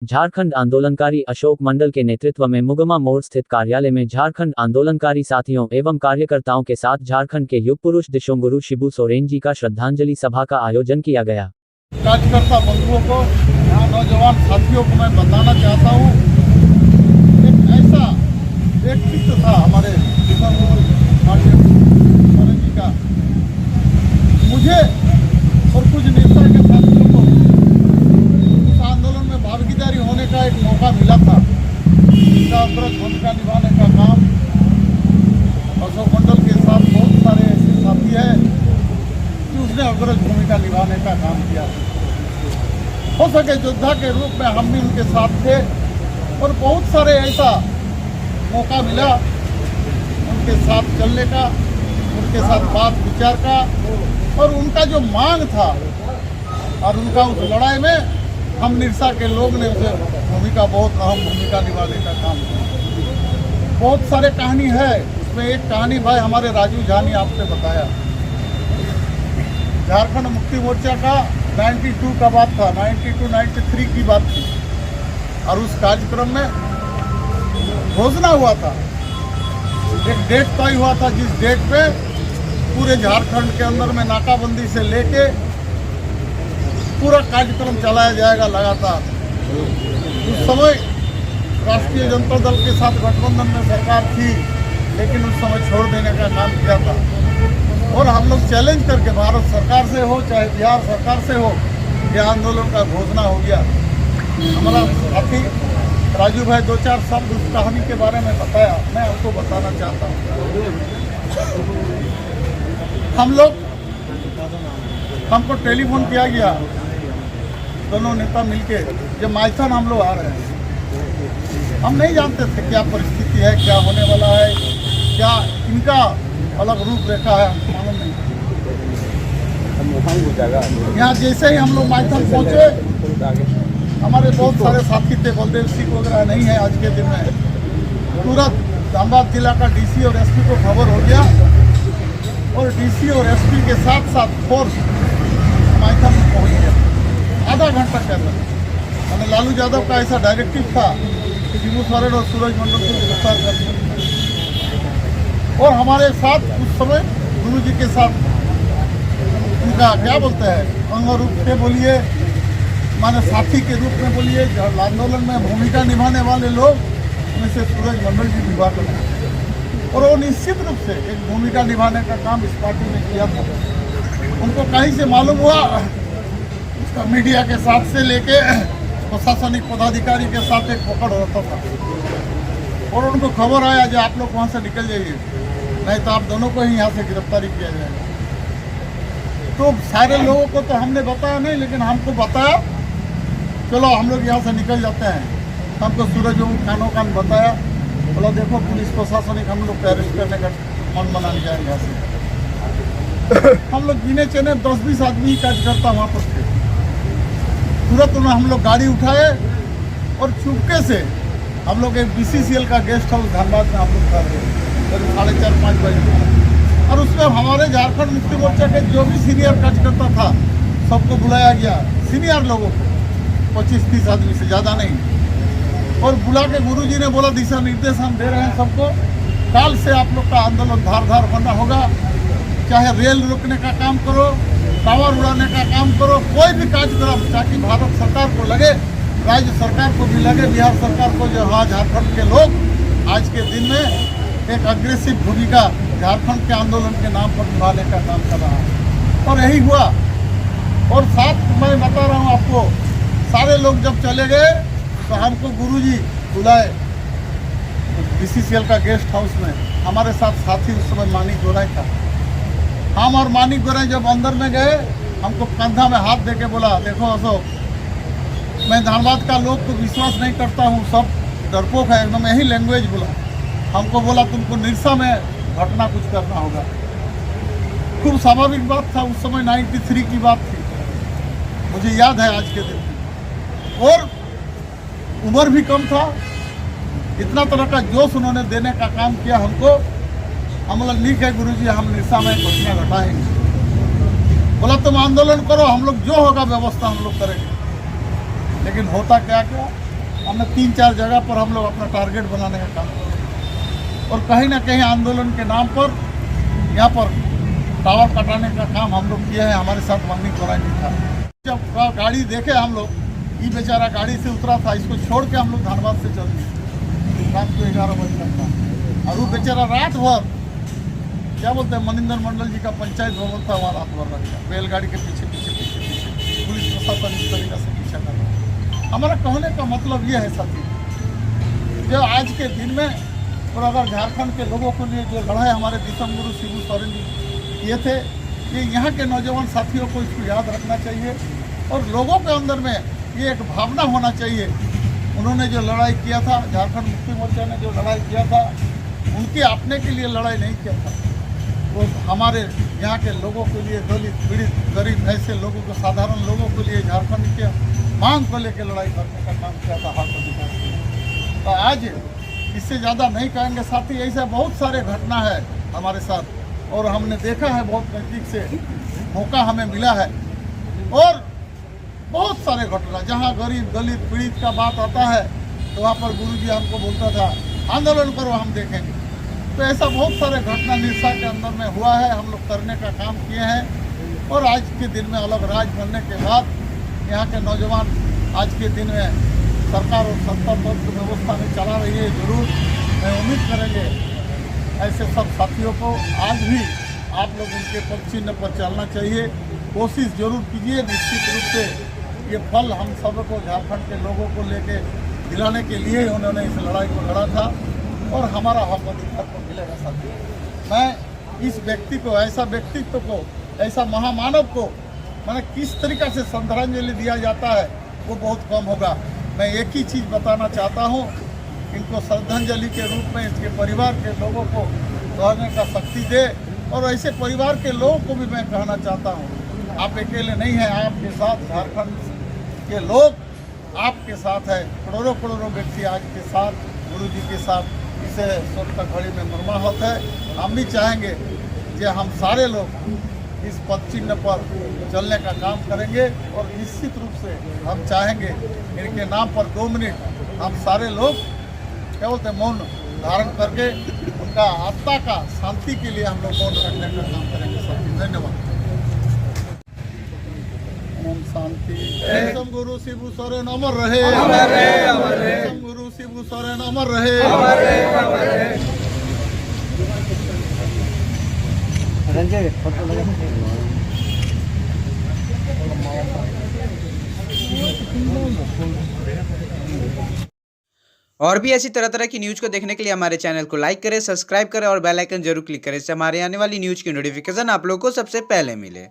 झारखंड आंदोलनकारी अशोक मंडल के नेतृत्व में मुगमा मोड़ स्थित कार्यालय में झारखंड आंदोलनकारी साथियों एवं कार्यकर्ताओं के साथ झारखंड के युग पुरुष दिशोंगुरु शिबू सोरेन जी का श्रद्धांजलि सभा का आयोजन किया गया। कार्यकर्ता बंधुओं को, यहाँ नौजवान साथियों को मैं बताना चाहता हूँ, एक ऐसा व्यक्तित्व था हमारे सोरेन जी का। मुझे और कुछ नेता के साथियों को उस आंदोलन में भागीदारी होने का एक मौका मिला था। इसका अग्रज भूमिका निभाने का काम अशोक मंडल के साथ बहुत सारे ऐसे साथी हैं कि उसने अग्रज भूमिका निभाने का काम किया। हो सके योद्धा के रूप में हम भी उनके साथ थे और बहुत सारे ऐसा मौका मिला उनके साथ चलने का, उनके साथ बात विचार का, और उनका जो मांग था और उनका उस लड़ाई में हम निरसा के लोग ने उसे भूमिका, बहुत अहम भूमिका निभाने का काम किया। बहुत सारे कहानी है, उसमें एक कहानी भाई हमारे राजू झा ने आपसे बताया। झारखंड मुक्ति मोर्चा का 92 का बात था, 92-93 की बात थी, और उस कार्यक्रम में घोषणा हुआ था, एक डेट तय हुआ था जिस डेट पे पूरे झारखंड के अंदर में नाकाबंदी से लेके पूरा कार्यक्रम चलाया जाएगा लगातार। उस समय राष्ट्रीय जनता दल के साथ गठबंधन में सरकार थी, लेकिन उस समय छोड़ देने का काम किया था और हम लोग चैलेंज करके भारत सरकार से हो चाहे बिहार सरकार से हो, यह आंदोलन का घोषणा हो गया। हमारा साथी राजू भाई 2-4 शब्द उस कहानी के बारे में बताया, मैं आपको बताना चाहता हूँ। हमको टेलीफोन किया गया, दोनों नेता मिलके, जब माइथन हम लोग आ रहे हैं, हम नहीं जानते थे क्या परिस्थिति है, क्या होने वाला है, क्या इनका अलग रूप रेखा है, हमको मालूम नहीं। यहाँ जैसे ही हम लोग माइथन पहुँचे, हमारे बहुत सारे साथी थे, बलदेव सिंह वगैरह नहीं है आज के दिन में। तुरंत धनबाद जिला का डीसी और एसपी को खबर हो गया और डीसी और एसपी के साथ साथ फोर्स माइथन में पहुँच गया। आधा घंटा के अंदर मैंने लालू यादव का ऐसा डायरेक्टिव था कि शिबू सोरेन और सूरज मंडल को गिरफ्तार कर दिया। और हमारे साथ उस समय गुरु जी के साथ उनका क्या बोलते हैं, अंग रूप से बोलिए, माने साथी के रूप में बोलिए, आंदोलन में भूमिका निभाने वाले लोग उनमें से सूरज मंडल जी निभा कर, और वो निश्चित रूप से एक भूमिका निभाने का काम इस पार्टी ने किया था। उनको कहीं से मालूम हुआ, उसका मीडिया के साथ से लेके प्रशासनिक पदाधिकारी के साथ एक पकड़ होता था, और उनको खबर आया जो आप लोग वहाँ से निकल जाइए, नहीं तो आप दोनों को ही यहाँ से गिरफ्तारी किया जाएगा। तो सारे लोगों को तो हमने बताया नहीं, लेकिन हमको बताया, चलो हम लोग यहाँ से निकल जाते हैं। हमको सूरज बाबू कानों कान बताया, बोला देखो पुलिस प्रशासनिक हम लोग को अरेस्ट करने का मन बनाने जाएंगे यहाँ से। हम लोग गिने चने 10-20 आदमी कार्यकर्ता वहाँ पर थे। तुरंत उन्हें हम लोग गाड़ी उठाए और चुपके से हम लोग एक BCCL का गेस्ट हाउस धनबाद में हम लोग कर गए, 4:30-5 बजे। और उसमें हमारे झारखंड मुक्ति मोर्चा के जो भी सीनियर कार्यकर्ता था सबको बुलाया गया, सीनियर लोगों को, 25-30 आदमी से ज़्यादा नहीं। और बुला के गुरुजी ने बोला दिशा निर्देश हम दे रहे हैं सबको, काल से आप लोग का आंदोलन धार बनना होगा, चाहे रेल रोकने का काम करो, टावर उड़ाने का काम करो, कोई भी कार्यक्रम, ताकि भारत सरकार को लगे, राज्य सरकार को भी लगे, बिहार सरकार को, जो हाँ झारखंड के लोग आज के दिन में एक अग्रेसिव भूमिका झारखंड के आंदोलन के नाम पर निभाने का काम कर रहा है। और यही हुआ। और साथ मैं बता रहा हूँ आपको, सारे लोग जब चले गए तो हमको गुरुजी बुलाए BCCL का गेस्ट हाउस में। हमारे साथ साथी उस समय मानिक गोराई था। हम और मानिक गोराई जब अंदर में गए, हमको कंधा में हाथ देके बोला, देखो अशोक, मैं धनबाद का लोग को विश्वास नहीं करता हूँ, सब डरपोक है, एकदम यही लैंग्वेज बोला। हमको बोला तुमको निरसा में घटना कुछ करना होगा। खूब स्वाभाविक बात था, उस समय 93 की बात थी, मुझे याद है आज के दिन। और उम्र भी कम था, इतना तरह का जोश उन्होंने देने का काम किया हमको। हम लोग ठीक है गुरुजी, हम निरसा में घटना घटाएंगे। बोला तुम आंदोलन करो, हम लोग जो होगा व्यवस्था हम लोग करेंगे। लेकिन होता क्या क्या, हमने 3-4 जगह पर हम लोग अपना टारगेट बनाने का काम किया और कहीं ना कहीं आंदोलन के नाम पर यहाँ पर टावर कटाने का काम हम लोग किए हैं। हमारे साथ वाल्मीकि द्वारा नहीं था। जब गाड़ी देखे हम लोग, ये बेचारा गाड़ी से उतरा था, इसको छोड़ के हम लोग धनबाद से चल दिए। रात को 11 बजे तक था और वो बेचारा रात भर क्या बोलते हैं मनिंदर मंडल जी का पंचायत भवन था, वहाँ रात भर रखा बैलगाड़ी के पीछे पुलिस प्रशासन इस तरीके से पीछा कर रहा है। हमारा कहने का मतलब ये है साथी, जो आज के दिन में और अगर झारखंड के लोगों के लिए जो लड़ाई हमारे दिसम गुरु शिबू सोरेन जी किए थे, ये यहाँ के नौजवान साथियों को इसको याद रखना चाहिए और लोगों के अंदर में ये एक भावना होना चाहिए। उन्होंने जो लड़ाई किया था, झारखंड मुक्ति मोर्चा ने जो लड़ाई किया था, उनके अपने के लिए लड़ाई नहीं किया था, वो हमारे यहाँ के लोगों के लिए, दलित पीड़ित गरीब ऐसे लोगों को, साधारण लोगों के लिए झारखंड के मांग को लेकर लड़ाई करने का काम किया था हक अधिकार के। तो आज इससे ज़्यादा नहीं कहेंगे साथी, ऐसा बहुत सारे घटना है हमारे साथ और हमने देखा है, बहुत नज़दीक से मौका हमें मिला है और बहुत सारे घटना जहाँ गरीब दलित पीड़ित का बात आता है तो वहाँ पर गुरुजी हमको बोलता था आंदोलन करो, हम देखेंगे। तो ऐसा बहुत सारे घटना निरसा के अंदर में हुआ है, हम लोग करने का काम किए हैं और आज के दिन में अलग राज बनने के बाद यहाँ के नौजवान आज के दिन में सरकार और सत्ता तंत्र व्यवस्था में चला रही है। जरूर मैं उम्मीद करेंगे ऐसे सब साथियों को आज भी आप लोग उनके पद चिन्ह पर चलना चाहिए, कोशिश जरूर कीजिए। निश्चित रूप से ये फल हम सबको, झारखंड के लोगों को लेके दिलाने के लिए उन्होंने इस लड़ाई को लड़ा था और हमारा हक अधिकार को मिलेगा साथी। मैं इस व्यक्ति को, ऐसा व्यक्तित्व को, ऐसा महामानव को मैंने किस तरीक़ा से श्रद्धांजलि दिया जाता है वो बहुत कम होगा। मैं एक ही चीज़ बताना चाहता हूँ, इनको श्रद्धांजलि के रूप में इसके परिवार के लोगों को कहने का शक्ति दे और ऐसे परिवार के लोगों को भी मैं कहना चाहता हूँ, आप अकेले नहीं हैं, आपके साथ झारखंड के लोग आपके साथ है। करोड़ों करोड़ों व्यक्ति आज के साथ, गुरु जी के साथ इसे स्वतंत्रता घड़ी में मरमाहत है। हम भी चाहेंगे कि हम सारे लोग इस पद चिन्ह पर चलने का काम करेंगे और निश्चित रूप से हम चाहेंगे इनके नाम पर 2 मिनट हम सारे लोग क्या बोलते हैं मौन धारण करके उनका आत्मा का शांति के लिए हम लोग मौन रखने का काम करेंगे साथी। धन्यवाद। ओम शांति। दिसम गुरु शिबू सोरेन अमर रहे, दिसम गुरु शिबू सोरेन अमर रहे। और भी ऐसी तरह तरह की न्यूज़ को देखने के लिए हमारे चैनल को लाइक करें, सब्सक्राइब करें और बेल आइकन जरूर क्लिक करें, इससे हमारे आने वाली न्यूज़ की नोटिफिकेशन आप लोगों को सबसे पहले मिले।